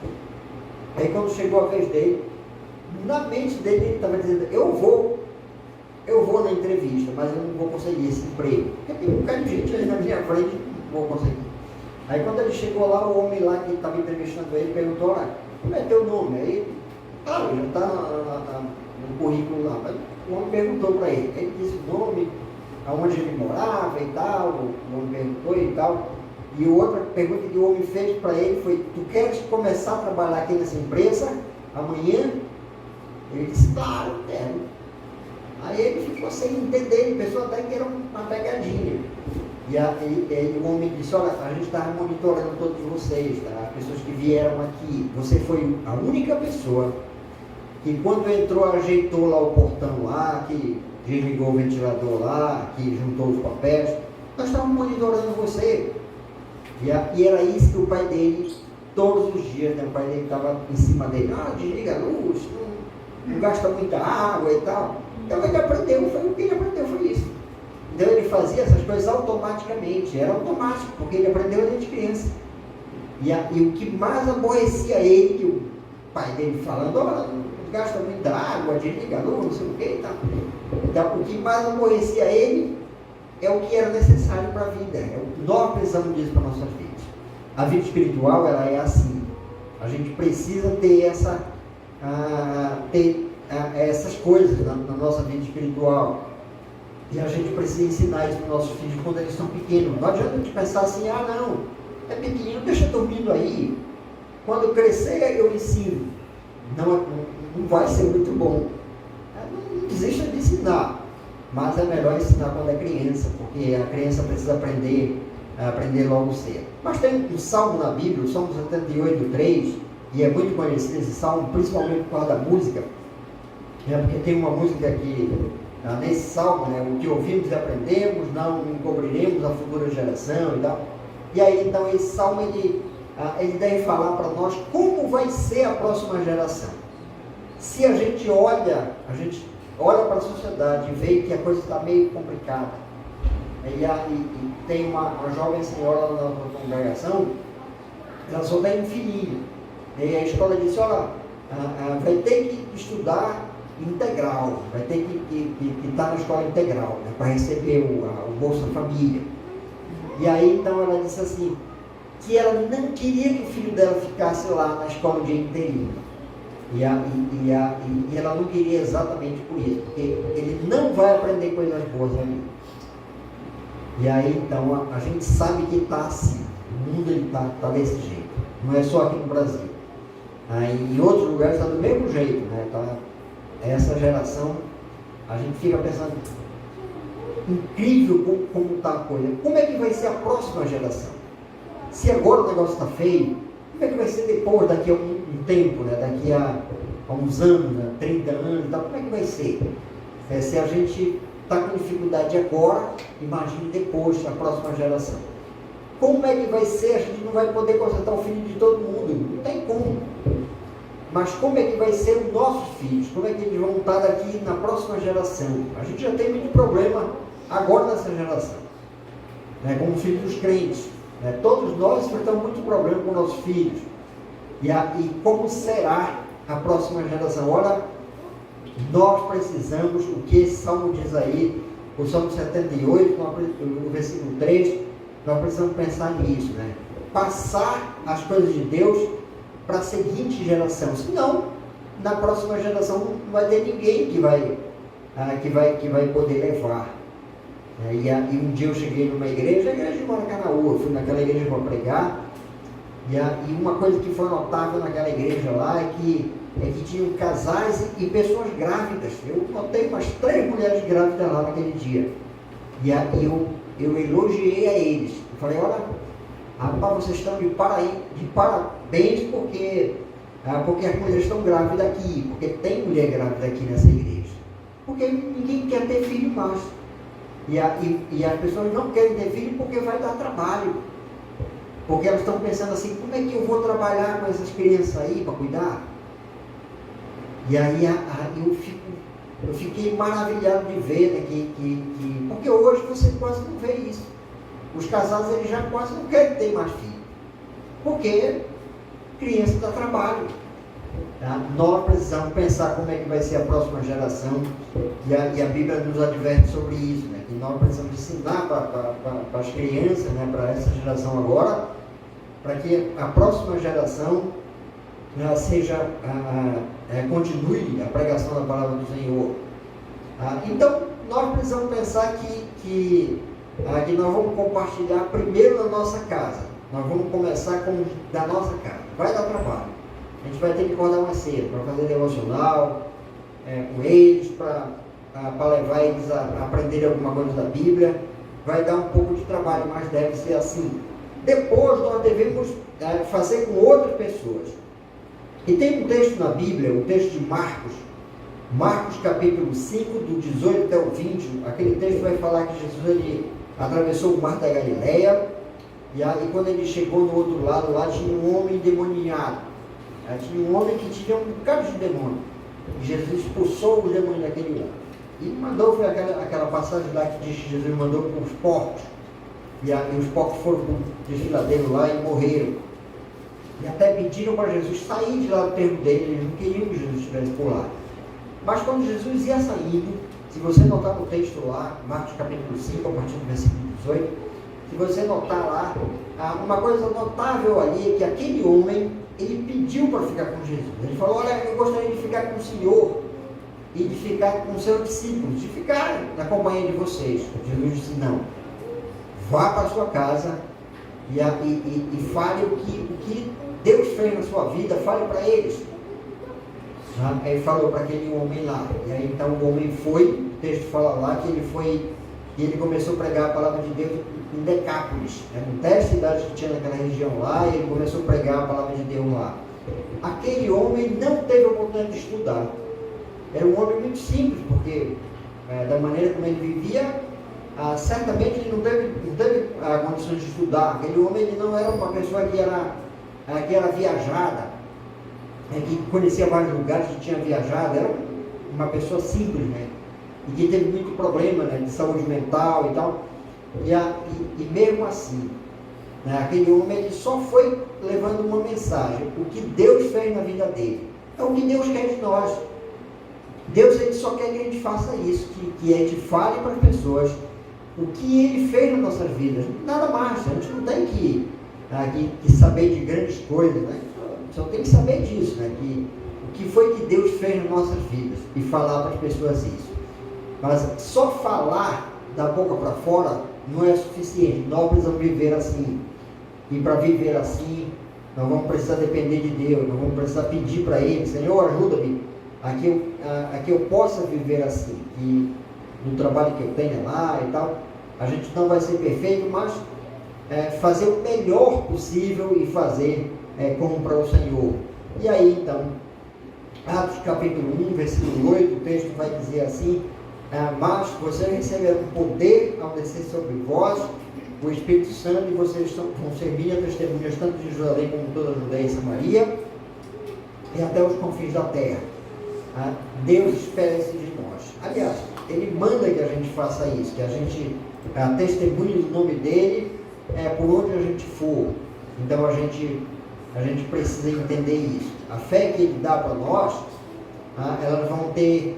[SPEAKER 1] Aí quando chegou a vez dele, na mente dele ele estava dizendo: eu vou na entrevista, mas eu não vou conseguir esse emprego, porque tem um bocado de gente ali na minha frente, não vou conseguir. Aí quando ele chegou lá, o homem lá que estava entrevistando ele perguntou: olha, como é teu nome? Aí, já está no currículo lá, mas o homem perguntou para ele. Ele disse o nome, aonde ele morava e tal, o homem perguntou e tal. E outra pergunta que o homem fez para ele foi: tu queres começar a trabalhar aqui nessa empresa amanhã? Ele disse: claro, quero. Aí ele ficou sem entender, ele pensou até que era uma pegadinha. E aí o homem disse: olha, a gente estava monitorando todos vocês, tá? As pessoas que vieram aqui. Você foi a única pessoa que, quando entrou, ajeitou lá o portão lá, que desligou o ventilador lá, que juntou os papéis. Nós estávamos monitorando você. E era isso que o pai dele, todos os dias, né? O pai dele estava em cima dele: desliga a luz, não gasta muita água e tal. Então ele aprendeu, o que ele aprendeu foi isso. Então ele fazia essas coisas automaticamente, era automático, porque ele aprendeu desde criança. E o que mais aborrecia ele, que o pai dele falando: não gasta muita água, desliga a luz, não sei o que e tal. Então o que mais aborrecia ele é o que era necessário para a vida. Nós precisamos disso para a nossa vida. A vida espiritual, ela é assim. A gente precisa ter essas coisas na nossa vida espiritual. E a gente precisa ensinar isso para os nossos filhos quando eles são pequenos. Não adianta a gente pensar assim: não, é pequenininho, deixa dormindo aí. Quando crescer, eu ensino. Não vai ser muito bom. Não desista de ensinar. Mas é melhor ensinar quando é criança, porque a criança precisa aprender logo cedo. Mas tem um salmo na Bíblia, o Salmo 78:3, e é muito conhecido esse salmo, principalmente por causa da música, porque tem uma música que, nesse salmo, o que ouvimos e aprendemos, não encobriremos a futura geração e tal. E aí, então, esse salmo, ele deve falar para nós como vai ser a próxima geração. Se a gente olha para a sociedade e vê que a coisa está meio complicada, e tem uma jovem senhora lá na congregação, ela só tem um filhinho, e a escola disse: olha, vai ter que estudar integral, vai ter que estar na escola integral, para receber o Bolsa Família. E aí então ela disse assim, que ela não queria que o filho dela ficasse lá na escola o dia inteirinho. E ela não queria exatamente por isso, porque ele não vai aprender coisas boas ali. E aí então a gente sabe que está assim, o mundo está desse jeito, não é só aqui no Brasil. Em outros lugares está do mesmo jeito, essa geração A gente fica pensando, incrível como está a coisa. Como é que vai ser a próxima geração? Se agora o negócio está feio, como é que vai ser depois, daqui a um tempo, né? Daqui a uns anos, né? 30 anos e tal, como é que vai ser? Se a gente está com dificuldade agora, imagine depois, a próxima geração. Como é que vai ser? A gente não vai poder consertar o filho de todo mundo, não tem como. Mas como é que vai ser os nossos filhos? Como é que eles vão estar daqui na próxima geração? A gente já tem muito problema agora nessa geração, né? Como filhos dos crentes, né? Todos nós enfrentamos muito problema com nossos filhos. E como será a próxima geração? Olha, nós precisamos, o que esse salmo diz aí, o salmo 78, no versículo 3, nós precisamos pensar nisso, né? Passar as coisas de Deus para a seguinte geração. Senão, na próxima geração não vai ter ninguém que vai poder levar. E um dia eu cheguei numa igreja, a igreja de Maracanaú, eu fui naquela igreja para pregar, e uma coisa que foi notável naquela igreja lá é que tinham casais e pessoas grávidas. Eu notei umas 3 mulheres grávidas lá naquele dia. E eu elogiei a eles. Eu falei, olha, rapaz, vocês estão de parabéns porque as mulheres estão grávidas aqui, porque tem mulher grávida aqui nessa igreja. Porque ninguém quer ter filho mais. E as pessoas não querem ter filho porque vai dar trabalho. Porque elas estão pensando assim, como é que eu vou trabalhar com essas crianças aí para cuidar? E aí eu fiquei maravilhado de ver, né, porque hoje você quase não vê isso. Os casais eles já quase não querem ter mais filho, porque criança dá trabalho. Tá? Nós precisamos pensar como é que vai ser a próxima geração, e a Bíblia nos adverte sobre isso, né? Que nós precisamos ensinar para as crianças, né, para essa geração agora, para que a próxima geração seja continue a pregação da palavra do Senhor. Então, nós precisamos pensar que nós vamos compartilhar primeiro na nossa casa. Nós vamos começar da nossa casa. Vai dar trabalho. A gente vai ter que acordar mais cedo para fazer devocional com eles, para levar eles a aprenderem alguma coisa da Bíblia. Vai dar um pouco de trabalho, mas deve ser assim. Depois, nós devemos fazer com outras pessoas. E tem um texto na Bíblia, o texto de Marcos capítulo 5, do 18 até o 20, aquele texto vai falar que Jesus ele atravessou o mar da Galileia, e quando ele chegou no outro lado, lá tinha um homem endemoniado, tinha um homem que tinha um bocado de demônio, e Jesus expulsou os demônios daquele homem, e mandou, foi aquela passagem lá que diz que Jesus mandou para os porcos, e os porcos foram para o desfiladeiro lá e morreram. E até pediram para Jesus sair de lá do termo dele, eles não queriam que Jesus estivesse por lá. Mas quando Jesus ia saindo, se você notar no texto lá, Marcos capítulo 5, a partir do versículo 18, se você notar lá, uma coisa notável ali é que aquele homem, ele pediu para ficar com Jesus. Ele falou, olha, eu gostaria de ficar com o Senhor e de ficar com os seus discípulos, de ficar na companhia de vocês. Jesus disse, não, vá para a sua casa e fale o que Deus fez na sua vida, fale para eles. Ele falou para aquele homem lá. E aí então o homem foi, o texto fala lá que ele foi, e ele começou a pregar a palavra de Deus em Decápolis. Eram 10 cidades que tinha naquela região lá, e ele começou a pregar a palavra de Deus lá. Aquele homem não teve a oportunidade de estudar. Era um homem muito simples, porque da maneira como ele vivia, certamente ele não teve condições de estudar. Aquele homem ele não era uma pessoa que era viajada, que conhecia vários lugares, que tinha viajado, era uma pessoa simples, né? E que teve muito problema, né, de saúde mental e tal. E mesmo assim, né, aquele homem ele só foi levando uma mensagem, o que Deus fez na vida dele. É o que Deus quer de nós. Deus ele só quer que a gente faça isso, que a gente fale para as pessoas o que Ele fez nas nossas vidas. Nada mais, a gente não tem que saber de grandes coisas, né? Só tem que saber disso, né? O que foi que Deus fez nas nossas vidas e falar para as pessoas isso. Mas só falar da boca para fora não é suficiente. Nós precisamos viver assim. E para viver assim, nós vamos precisar depender de Deus, nós vamos precisar pedir para Ele, Senhor, ajuda-me que eu possa viver assim, que no trabalho que eu tenha lá e tal, a gente não vai ser perfeito, mas fazer o melhor possível e fazer como para o Senhor. E aí então, Atos capítulo 1, versículo 8, o texto vai dizer assim: mas vocês receberão poder ao descer sobre vós o Espírito Santo, e vocês vão ser minhas testemunhas tanto de Jerusalém como toda a Judeia e Samaria e até os confins da terra. Deus espera isso de nós. Aliás, Ele manda que a gente faça isso, que a gente testemunhe do nome dEle por onde a gente for. Então a gente precisa entender isso. A fé que Ele dá para nós, elas vão ter,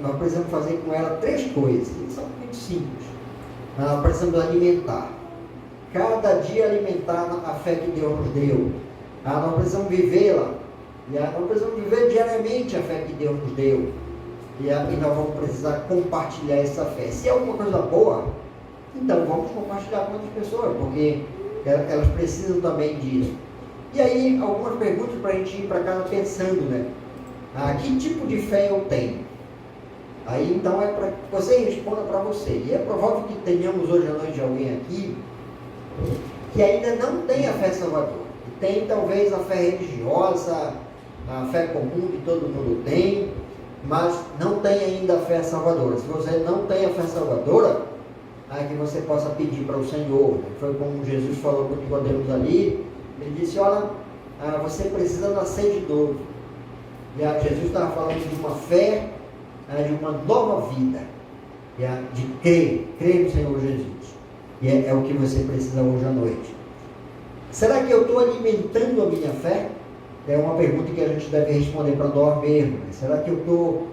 [SPEAKER 1] nós precisamos fazer com ela 3 coisas, que são muito simples. Nós precisamos alimentar. Cada dia alimentar a fé que Deus nos deu. Nós precisamos vivê-la. Nós precisamos viver diariamente a fé que Deus nos deu. E nós vamos precisar compartilhar essa fé. Se é alguma coisa boa, então vamos compartilhar com outras pessoas, porque elas precisam também disso. E aí, algumas perguntas para a gente ir para casa pensando, né? Que tipo de fé eu tenho? Aí então é para que você responda para você. E é provável que tenhamos hoje à noite alguém aqui que ainda não tem a fé salvadora. Que tem talvez a fé religiosa, a fé comum que todo mundo tem, mas não tem ainda a fé salvadora. Se você não tem a fé salvadora, que você possa pedir para o Senhor. Foi como Jesus falou com Nicodemos ali. Ele disse: olha, você precisa nascer de novo. E Jesus estava falando de uma fé, de uma nova vida, de crer no Senhor Jesus. E é o que você precisa hoje à noite. Será que eu estou alimentando a minha fé? É uma pergunta que a gente deve responder para nós mesmos. Será que eu estou,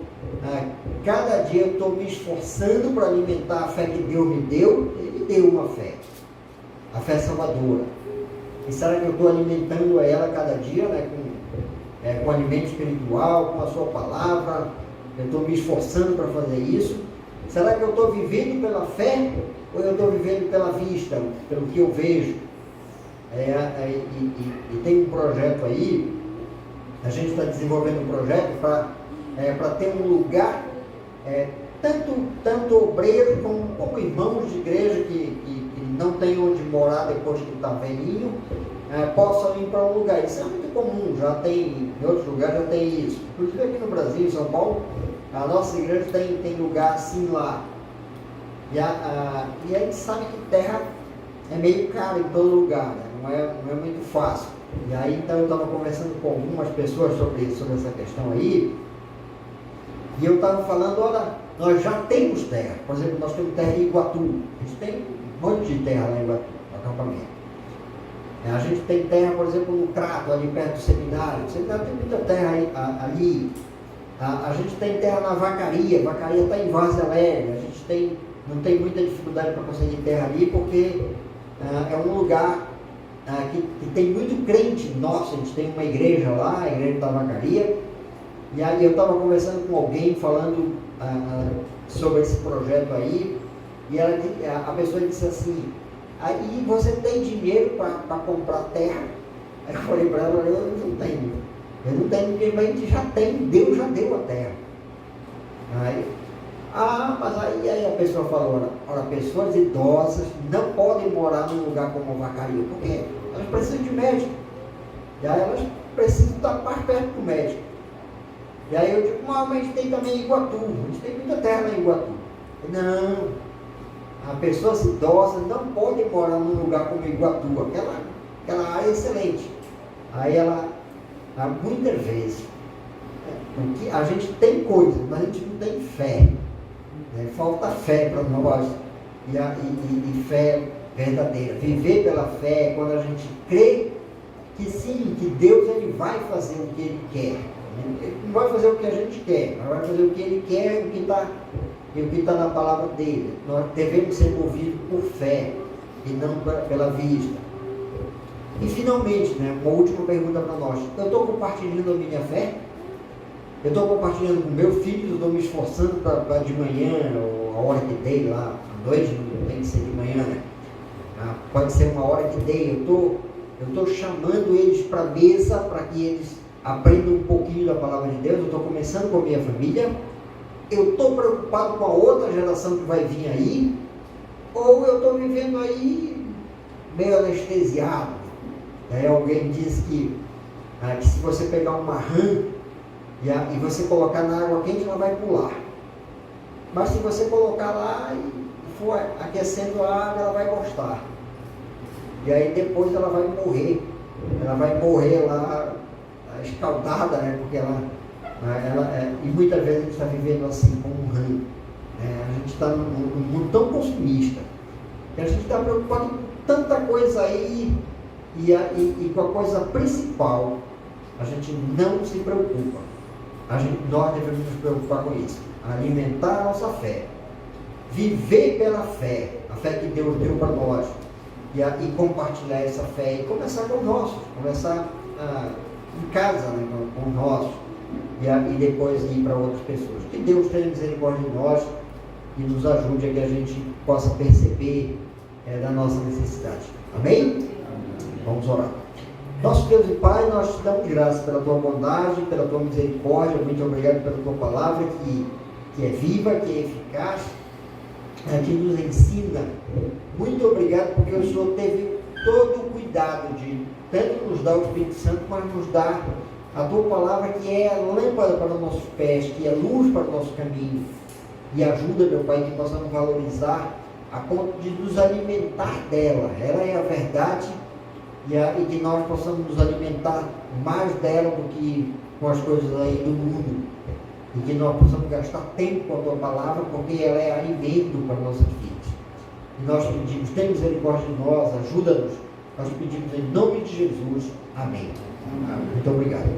[SPEAKER 1] cada dia eu estou me esforçando para alimentar a fé que Deus me deu? Ele me deu uma fé, a fé salvadora. E será que eu estou alimentando ela cada dia, né, com alimento espiritual, com a sua palavra? Eu estou me esforçando para fazer isso? Será que eu estou vivendo pela fé ou eu estou vivendo pela vista, pelo que eu vejo? E tem um projeto aí, a gente está desenvolvendo um projeto para ter um lugar, tanto obreiros como irmãos de igreja que não tem onde morar depois que está velhinho, possam ir para um lugar. Isso é muito comum, já tem, em outros lugares já tem isso. Inclusive aqui no Brasil, em São Paulo, a nossa igreja tem lugar assim lá. E a gente sabe que terra é meio cara em todo lugar, né? Não é muito fácil. E aí então eu estava conversando com algumas pessoas sobre essa questão aí, e eu estava falando: olha, nós já temos terra. Por exemplo, nós temos terra em Iguatu. A gente tem um monte de terra lá em Iguatu, no acampamento. A gente tem terra, por exemplo, no Crato, ali perto do seminário. O seminário tem muita terra ali. A gente tem terra na Vacaria. Vacaria está em Várzea Alegre. A gente não tem muita dificuldade para conseguir terra ali, porque é um lugar que tem muito crente nosso. A gente tem uma igreja lá, a igreja da Vacaria. E aí eu estava conversando com alguém, falando sobre esse projeto aí, e a pessoa disse assim: aí você tem dinheiro para comprar terra? Aí eu falei para ela: eu não tenho. Eu não tenho ninguém, mas a gente já tem, Deus já deu a terra. Mas aí a pessoa falou: olha, pessoas idosas não podem morar num lugar como a Vacaria, porque elas precisam de médico. E aí elas precisam estar mais perto do médico. E aí eu digo: mas a gente tem também Iguatu, a gente tem muita terra lá em Iguatu. Não, as pessoas idosas não podem morar num lugar como Iguatu, aquela área é excelente. Aí muitas vezes, porque a gente tem coisas, mas a gente não tem fé. Falta fé para nós, e fé verdadeira. Viver pela fé é quando a gente crê que sim, que Deus ele vai fazer o que Ele quer. Ele não vai fazer o que a gente quer, mas vai fazer o que Ele quer e o que está na palavra dele. Nós devemos ser movidos por fé e não pela vista. E finalmente, uma última pergunta para nós: eu estou compartilhando a minha fé? Eu estou compartilhando com meu filho? Eu estou me esforçando para de manhã, ou a hora que dei lá, à noite, não tem que ser de manhã, né? Pode ser uma hora que dei. Eu estou chamando eles para a mesa para que eles aprendo um pouquinho da palavra de Deus, eu estou começando com a minha família, eu estou preocupado com a outra geração que vai vir aí, ou eu estou vivendo aí meio anestesiado. Alguém diz que se você pegar uma rã e você colocar na água quente, ela vai pular. Mas se você colocar lá e for aquecendo a água, ela vai gostar. E aí depois ela vai morrer. Ela vai morrer lá escaldada, né? Porque e muitas vezes a gente está vivendo assim, como um rã. A gente está num mundo tão consumista, que a gente está preocupado com tanta coisa aí, e com a coisa principal, a gente não se preocupa. Nós devemos nos preocupar com isso. Alimentar a nossa fé. Viver pela fé. A fé que Deus deu para nós. E compartilhar essa fé. E começar com os nossos. Começar em casa, né, com os nossos. E depois ir para outras pessoas. Que Deus tenha misericórdia de nós e nos ajude a que a gente possa perceber da nossa necessidade. Amém? Vamos orar. Nosso Deus e Pai, nós te damos graças pela tua bondade, pela tua misericórdia. Muito obrigado pela tua palavra que é viva, que é eficaz, que nos ensina. Muito obrigado porque o Senhor teve todo o cuidado de tanto nos dar o Espírito Santo, mas nos dar a tua palavra, que é lâmpada para os nossos pés, que é luz para o nosso caminho. E ajuda, meu Pai, que possamos valorizar a ponto de nos alimentar dela. Ela é a verdade, e que nós possamos nos alimentar mais dela do que com as coisas aí do mundo. E que nós possamos gastar tempo com a tua palavra, porque ela é alimento para nossas vidas. E nós pedimos, tem misericórdia de nós, ajuda-nos. Nós pedimos em nome de Jesus. Amém. Muito obrigado.